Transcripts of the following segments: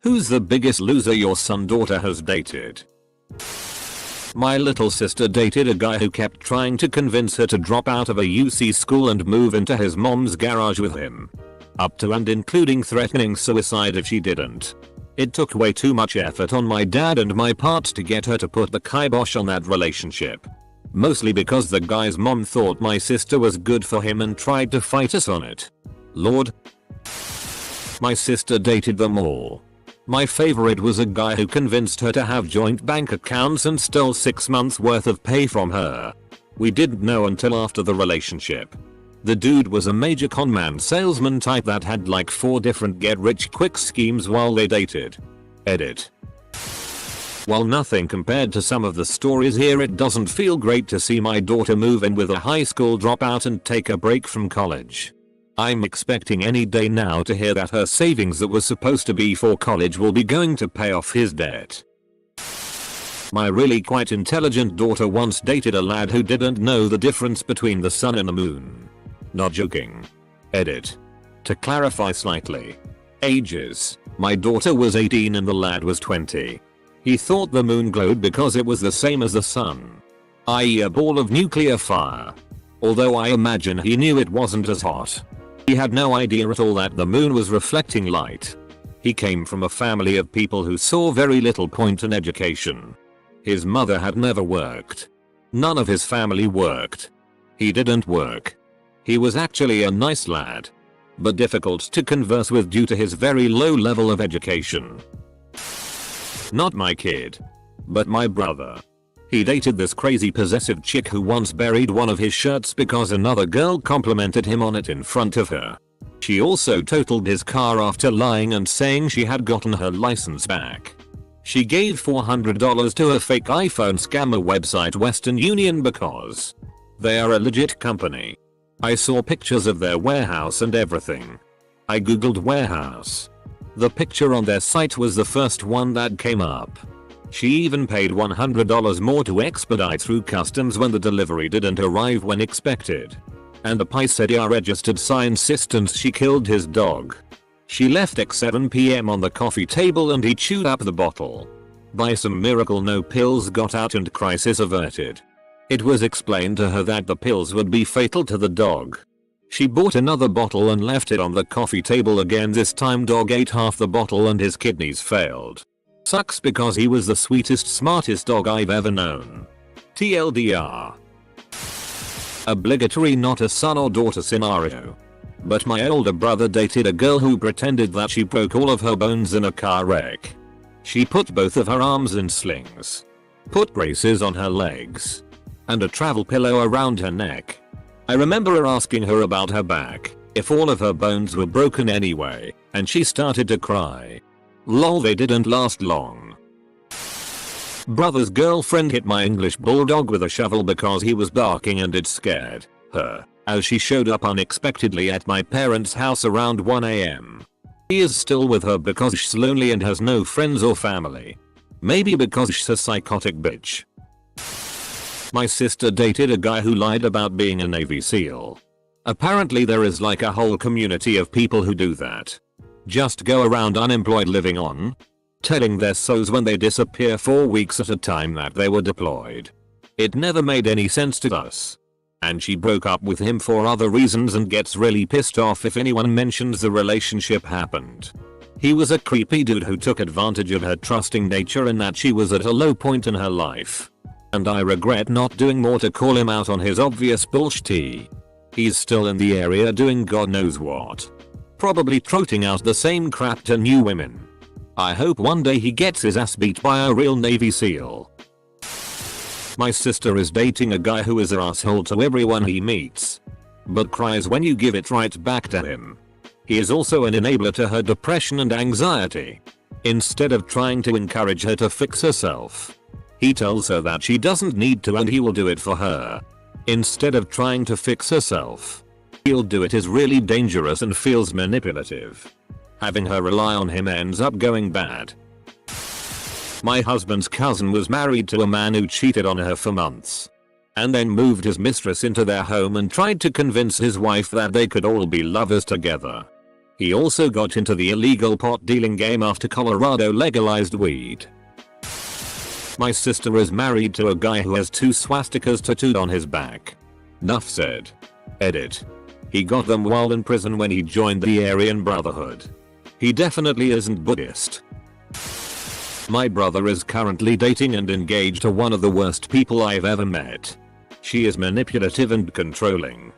Who's the biggest loser your son/daughter has dated? My little sister dated a guy who kept trying to convince her to drop out of a UC school and move into his mom's garage with him. Up to and including threatening suicide if she didn't. It took way too much effort on my dad and my part to get her to put the kibosh on that relationship. Mostly because the guy's mom thought my sister was good for him and tried to fight us on it. Lord. My sister dated them all. My favorite was a guy who convinced her to have joint bank accounts and stole 6 months worth of pay from her. We didn't know until after the relationship. The dude was a major conman salesman type that had like 4 different get rich quick schemes while they dated. Edit. While nothing compared to some of the stories here, it doesn't feel great to see my daughter move in with a high school dropout and take a break from college. I'm expecting any day now to hear that her savings that was supposed to be for college will be going to pay off his debt. My really quite intelligent daughter once dated a lad who didn't know the difference between the sun and the moon. Not joking. Edit. To clarify slightly. Ages. My daughter was 18 and the lad was 20. He thought the moon glowed because it was the same as the sun, i.e. a ball of nuclear fire. Although I imagine he knew it wasn't as hot. He had no idea at all that the moon was reflecting light. He came from a family of people who saw very little point in education. His mother had never worked. None of his family worked. He didn't work. He was actually a nice lad, but difficult to converse with due to his very low level of education. Not my kid, but my brother. He dated this crazy possessive chick who once buried one of his shirts because another girl complimented him on it in front of her. She also totaled his car after lying and saying she had gotten her license back. She gave $400 to a fake iPhone scammer website Western Union because they are a legit company. I saw pictures of their warehouse and everything. I googled warehouse. The picture on their site was the first one that came up. She even paid $100 more to expedite through customs when the delivery didn't arrive when expected. And the pie said yeah registered sign insistence she killed his dog. She left at 7 PM on the coffee table and he chewed up the bottle. By some miracle no pills got out and crisis averted. It was explained to her that the pills would be fatal to the dog. She bought another bottle and left it on the coffee table again. This time dog ate half the bottle and his kidneys failed. Sucks because he was the sweetest smartest dog I've ever known. TLDR. Obligatory not a son or daughter scenario. But my older brother dated a girl who pretended that she broke all of her bones in a car wreck. She put both of her arms in slings, put braces on her legs, and a travel pillow around her neck. I remember her asking her about her back, if all of her bones were broken anyway, and she started to cry. Lol, they didn't last long. Brother's girlfriend hit my English bulldog with a shovel because he was barking and it scared her, as she showed up unexpectedly at my parents' house around 1 AM. He is still with her because she's lonely and has no friends or family. Maybe because she's a psychotic bitch. My sister dated a guy who lied about being a Navy SEAL. Apparently there is like a whole community of people who do that. Just go around unemployed living on, telling their SOs when they disappear 4 weeks at a time that they were deployed. It never made any sense to us. And she broke up with him for other reasons and gets really pissed off if anyone mentions the relationship happened. He was a creepy dude who took advantage of her trusting nature and that she was at a low point in her life. And I regret not doing more to call him out on his obvious bullshit. He's still in the area doing God knows what. Probably trotting out the same crap to new women. I hope one day he gets his ass beat by a real Navy SEAL. My sister is dating a guy who is an asshole to everyone he meets, but cries when you give it right back to him. He is also an enabler to her depression and anxiety. Instead of trying to encourage her to fix herself, he tells her that she doesn't need to and he will do it for her. Instead of trying to fix herself, he'll do it is really dangerous and feels manipulative. Having her rely on him ends up going bad. My husband's cousin was married to a man who cheated on her for months, and then moved his mistress into their home and tried to convince his wife that they could all be lovers together. He also got into the illegal pot dealing game after Colorado legalized weed. My sister is married to a guy who has 2 swastikas tattooed on his back. Nuff said. Edit. He got them while in prison when he joined the Aryan Brotherhood. He definitely isn't Buddhist. My brother is currently dating and engaged to one of the worst people I've ever met. She is manipulative and controlling.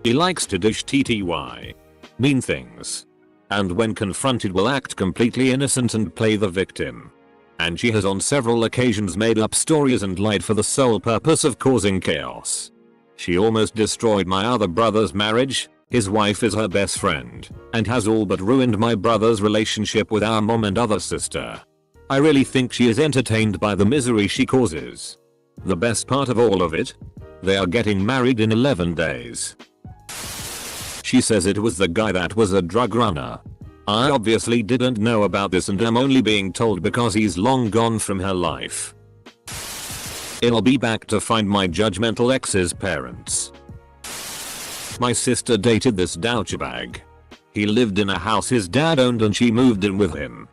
He likes to dish TTY. Mean things. And when confronted will act completely innocent and play the victim. And she has on several occasions made up stories and lied for the sole purpose of causing chaos. She almost destroyed my other brother's marriage. His wife is her best friend, and has all but ruined my brother's relationship with our mom and other sister. I really think she is entertained by the misery she causes. The best part of all of it? They are getting married in 11 days. She says it was the guy that was a drug runner. I obviously didn't know about this and am only being told because he's long gone from her life. I'll be back to find my judgmental ex's parents. My sister dated this douchebag. He lived in a house his dad owned and she moved in with him.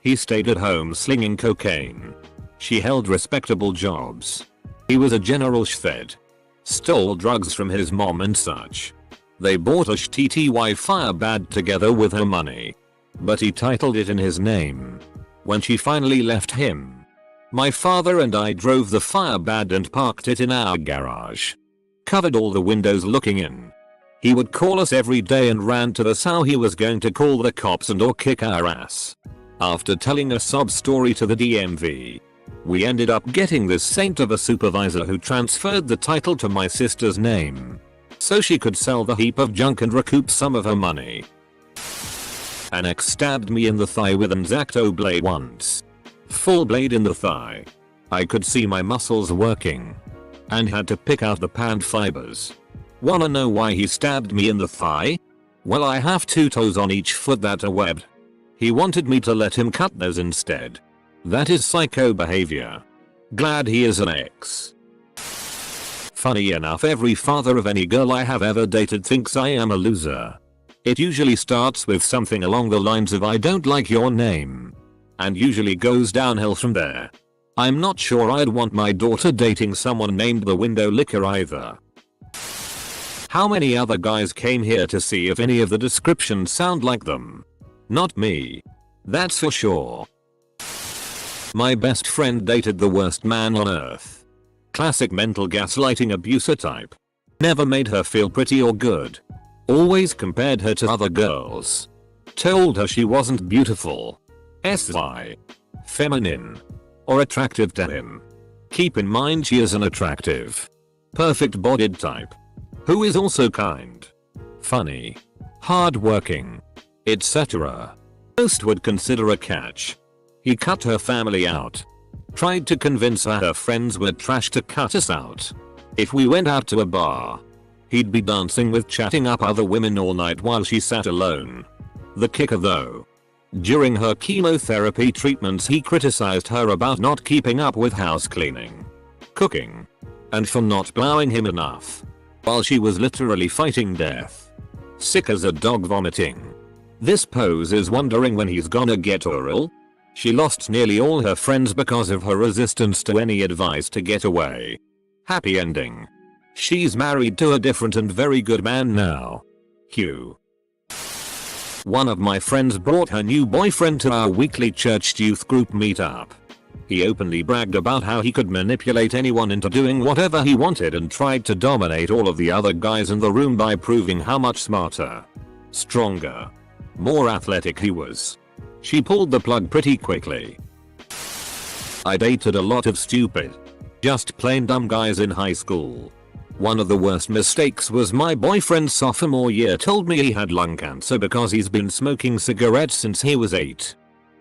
He stayed at home slinging cocaine. She held respectable jobs. He was a general shfed. Stole drugs from his mom and such. They bought a TTY Firebird together with her money. But he titled it in his name. When she finally left him, my father and I drove the Firebird and parked it in our garage. Covered all the windows looking in. He would call us every day and rant to us how he was going to call the cops and or kick our ass. After telling a sob story to the DMV, we ended up getting this saint of a supervisor who transferred the title to my sister's name. So she could sell the heap of junk and recoup some of her money. An ex stabbed me in the thigh with an X-Acto blade once. Full blade in the thigh. I could see my muscles working. And had to pick out the pant fibers. Wanna know why he stabbed me in the thigh? Well, I have 2 toes on each foot that are webbed. He wanted me to let him cut those instead. That is psycho behavior. Glad he is an ex. Funny enough, every father of any girl I have ever dated thinks I am a loser. It usually starts with something along the lines of "I don't like your name," and usually goes downhill from there. I'm not sure I'd want my daughter dating someone named the Window Licker either. How many other guys came here to see if any of the descriptions sound like them? Not me. That's for sure. My best friend dated the worst man on earth. Classic mental gaslighting abuser type. Never made her feel pretty or good. Always compared her to other girls. Told her she wasn't beautiful, feminine, or attractive to him. Keep in mind she is an attractive, perfect-bodied type. Who is also kind, funny, hard-working, etc. Most would consider a catch. He cut her family out. Tried to convince her friends were trash to cut us out. If we went out to a bar, he'd be dancing with chatting up other women all night while she sat alone. The kicker though. During her chemotherapy treatments he criticized her about not keeping up with house cleaning, cooking, and for not plowing him enough. While she was literally fighting death. Sick as a dog vomiting. This pose is wondering when he's gonna get oral. She lost nearly all her friends because of her resistance to any advice to get away. Happy ending. She's married to a different and very good man now. Hugh. One of my friends brought her new boyfriend to our weekly church youth group meetup. He openly bragged about how he could manipulate anyone into doing whatever he wanted and tried to dominate all of the other guys in the room by proving how much smarter, stronger, more athletic he was. She pulled the plug pretty quickly. I dated a lot of stupid, just plain dumb guys in high school. One of the worst mistakes was my boyfriend's sophomore year told me he had lung cancer because he's been smoking cigarettes since he was 8.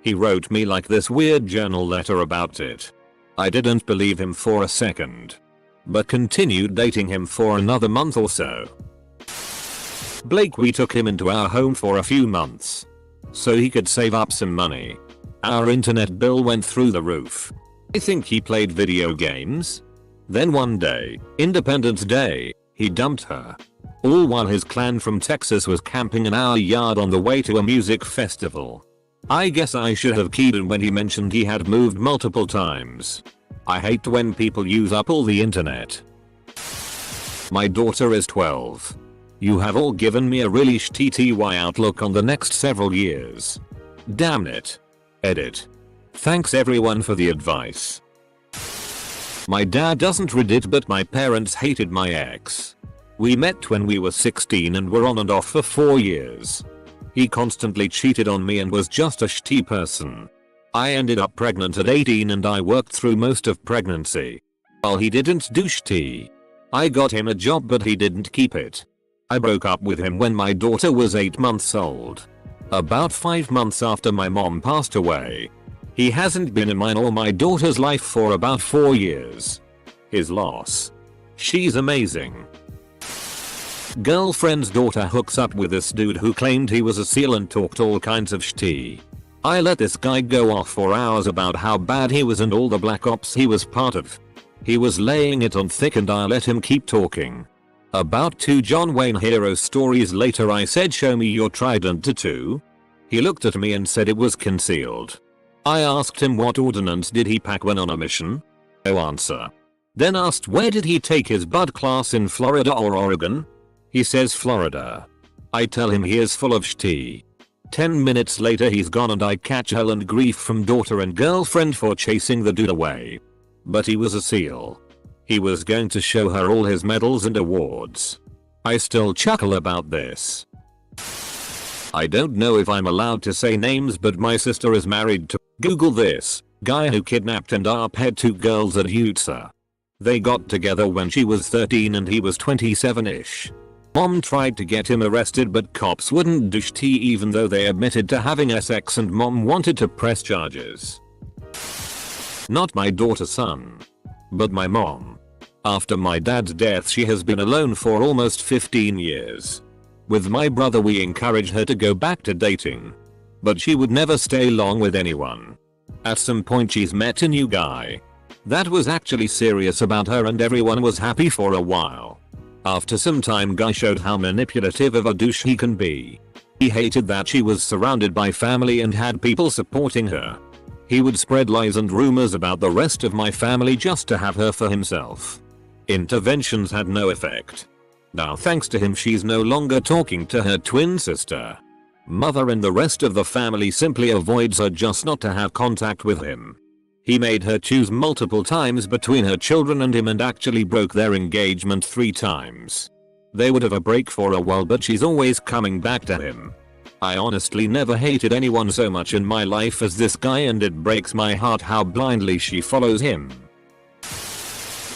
He wrote me like this weird journal letter about it. I didn't believe him for a second, but continued dating him for another month or so. Blake, we took him into our home for a few months so he could save up some money. Our internet bill went through the roof. I think he played video games. Then one day, Independence Day, he dumped her. All while his clan from Texas was camping in our yard on the way to a music festival. I guess I should have keyed in when he mentioned he had moved multiple times. I hate when people use up all the internet. My daughter is 12. You have all given me a really shitty outlook on the next several years. Damn it. Edit. Thanks everyone for the advice. My dad doesn't read it, but my parents hated my ex. We met when we were 16 and were on and off for 4 years. He constantly cheated on me and was just a shitty person. I ended up pregnant at 18 and I worked through most of pregnancy. While he didn't do shitty. I got him a job but he didn't keep it. I broke up with him when my daughter was 8 months old. About 5 months after my mom passed away. He hasn't been in mine or my daughter's life for about 4 years. His loss. She's amazing. Girlfriend's daughter hooks up with this dude who claimed he was a SEAL and talked all kinds of shitty. I let this guy go off for hours about how bad he was and all the black ops he was part of. He was laying it on thick and I let him keep talking. About 2 John Wayne hero stories later I said, show me your trident tattoo. He looked at me and said it was concealed. I asked him what ordnance did he pack when on a mission? No answer. Then asked where did he take his bud class, in Florida or Oregon? He says Florida. I tell him he is full of shitty. 10 minutes later he's gone and I catch hell and grief from daughter and girlfriend for chasing the dude away. But he was a SEAL. He was going to show her all his medals and awards. I still chuckle about this. I don't know if I'm allowed to say names, but my sister is married to, Google this, guy who kidnapped and ARPed 2 girls at Utah. They got together when she was 13 and he was 27ish. Mom tried to get him arrested but cops wouldn't do shit even though they admitted to having sex and mom wanted to press charges. Not my daughter's son. But my mom. After my dad's death she has been alone for almost 15 years. With my brother we encouraged her to go back to dating. But she would never stay long with anyone. At some point she's met a new guy. That was actually serious about her and everyone was happy for a while. After some time guy showed how manipulative of a douche he can be. He hated that she was surrounded by family and had people supporting her. He would spread lies and rumors about the rest of my family just to have her for himself. Interventions had no effect. Now thanks to him she's no longer talking to her twin sister. Mother and the rest of the family simply avoids her just not to have contact with him. He made her choose multiple times between her children and him and actually broke their engagement 3 times. They would have a break for a while but she's always coming back to him. I honestly never hated anyone so much in my life as this guy and it breaks my heart how blindly she follows him.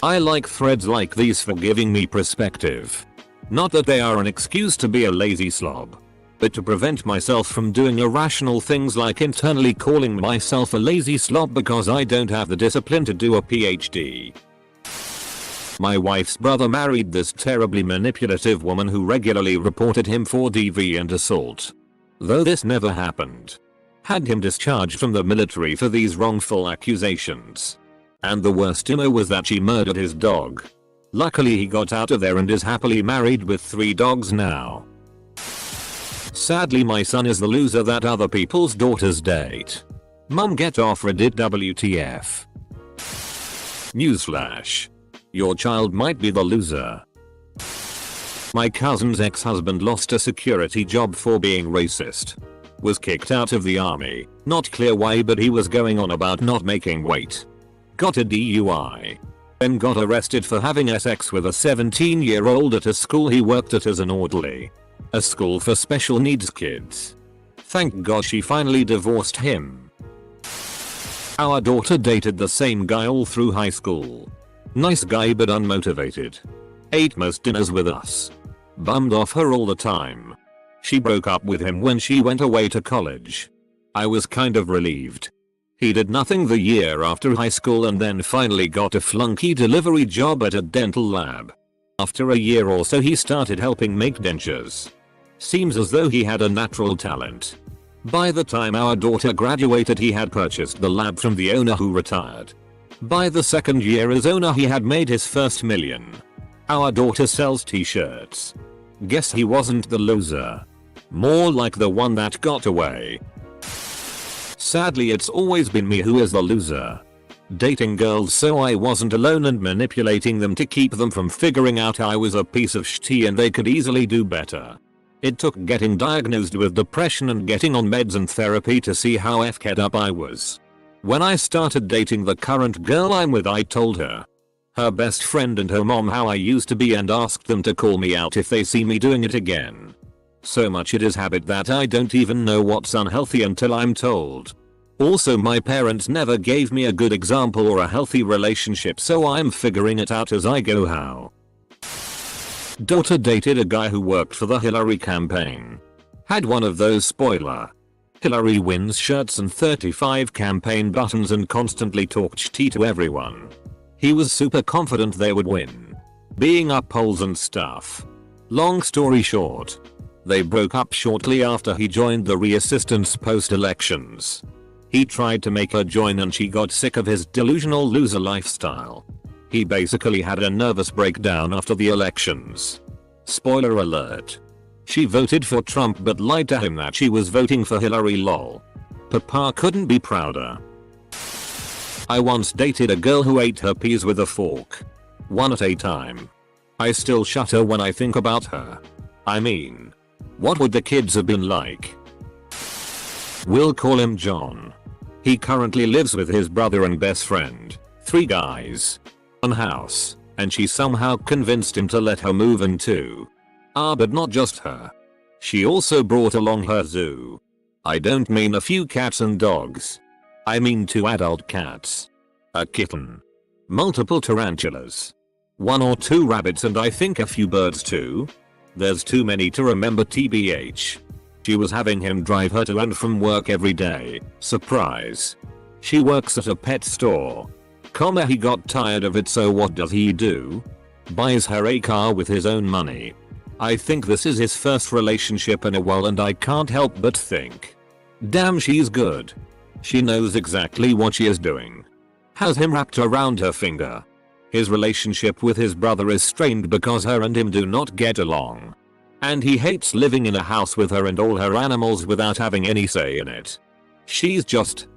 I like threads like these for giving me perspective. Not that they are an excuse to be a lazy slob. But to prevent myself from doing irrational things like internally calling myself a lazy slob because I don't have the discipline to do a PhD. My wife's brother married this terribly manipulative woman who regularly reported him for DV and assault. Though this never happened. Had him discharged from the military for these wrongful accusations. And the worst was that she murdered his dog. Luckily he got out of there and is happily married with 3 dogs now. Sadly my son is the loser that other people's daughters date. Mom get off Reddit WTF. Newsflash. Your child might be the loser. My cousin's ex-husband lost a security job for being racist. Was kicked out of the army, not clear why but he was going on about not making weight. Got a DUI. Then got arrested for having sex with a 17-year-old at a school he worked at as an orderly. A school for special needs kids. Thank God she finally divorced him. Our daughter dated the same guy all through high school. Nice guy but unmotivated. Ate most dinners with us. Bummed off her all the time. She broke up with him when she went away to college. I was kind of relieved. He did nothing the year after high school and then finally got a flunky delivery job at a dental lab. After a year or so he started helping make dentures. Seems as though he had a natural talent. By the time our daughter graduated he had purchased the lab from the owner who retired. By the second year as owner he had made his first million. Our daughter sells t-shirts. Guess he wasn't the loser. More like the one that got away. Sadly, it's always been me who is the loser. Dating girls so I wasn't alone and manipulating them to keep them from figuring out I was a piece of shit and they could easily do better. It took getting diagnosed with depression and getting on meds and therapy to see how f'd up I was. When I started dating the current girl I'm with, I told her, her best friend and her mom how I used to be and asked them to call me out if they see me doing it again. So much it is habit that I don't even know what's unhealthy until I'm told. Also, my parents never gave me a good example or a healthy relationship, so I'm figuring it out as I go. How? Daughter dated a guy who worked for the Hillary campaign. Had one of those spoiler Hillary wins shirts and 35 campaign buttons and constantly talked tea to everyone. He was super confident they would win, being up polls and stuff. Long story short, they broke up shortly after he joined the Resistance post-elections. He tried to make her join and she got sick of his delusional loser lifestyle. He basically had a nervous breakdown after the elections. Spoiler alert. She voted for Trump but lied to him that she was voting for Hillary. Lol. Papa couldn't be prouder. I once dated a girl who ate her peas with a fork. One at a time. I still shudder when I think about her. I mean, what would the kids have been like? We'll call him John. He currently lives with his brother and best friend, 3 guys, one house, and she somehow convinced him to let her move in too. But not just her. She also brought along her zoo. I don't mean a few cats and dogs. I mean 2 adult cats, a kitten, multiple tarantulas, 1 or 2 rabbits, and I think a few birds too. There's too many to remember tbh. She was having him drive her to and from work every day. Surprise. She works at a pet store. He got tired of it, so what does he do? Buys her a car with his own money. I think this is his first relationship in a while and I can't help but think, damn, she's good. She knows exactly what she is doing. Has him wrapped around her finger. His relationship with his brother is strained because her and him do not get along. And he hates living in a house with her and all her animals without having any say in it. She's just...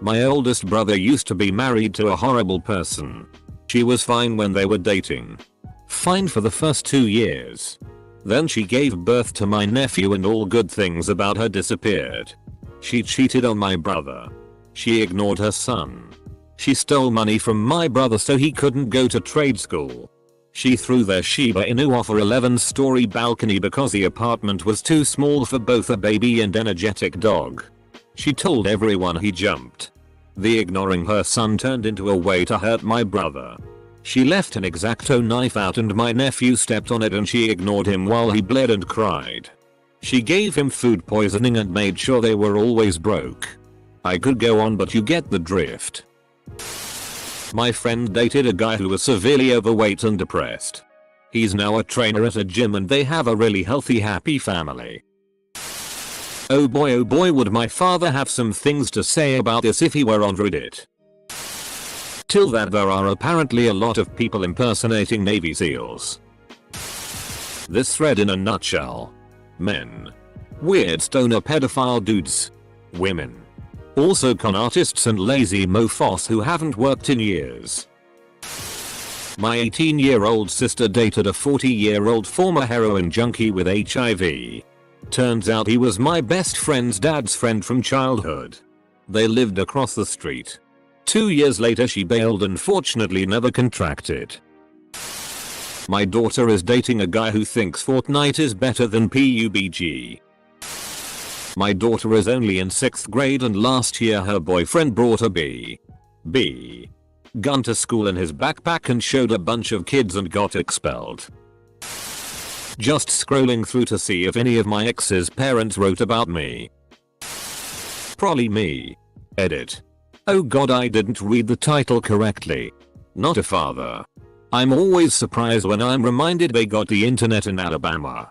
My oldest brother used to be married to a horrible person. She was fine when they were dating. Fine for the first 2 years. Then she gave birth to my nephew and all good things about her disappeared. She cheated on my brother. She ignored her son. She stole money from my brother so he couldn't go to trade school. She threw their Shiba Inu off a 11-story balcony because the apartment was too small for both a baby and energetic dog. She told everyone he jumped. The ignoring her son turned into a way to hurt my brother. She left an X-Acto knife out and my nephew stepped on it and she ignored him while he bled and cried. She gave him food poisoning and made sure they were always broke. I could go on, but you get the drift. My friend dated a guy who was severely overweight and depressed. He's now a trainer at a gym and they have a really healthy, happy family. Oh boy would my father have some things to say about this if he were on Reddit. Till that there are apparently a lot of people impersonating Navy SEALs. This thread in a nutshell. Men. Weird stoner pedophile dudes. Women. Also con artists and lazy mofos who haven't worked in years. My 18-year-old sister dated a 40-year-old former heroin junkie with HIV. Turns out he was my best friend's dad's friend from childhood. They lived across the street. 2 years later she bailed and fortunately never contracted. My daughter is dating a guy who thinks Fortnite is better than PUBG. My daughter is only in 6th grade and last year her boyfriend brought a BB gun to school in his backpack and showed a bunch of kids and got expelled. Just scrolling through to see if any of my ex's parents wrote about me. Probably me. Edit. Oh god, I didn't read the title correctly. Not a father. I'm always surprised when I'm reminded they got the internet in Alabama.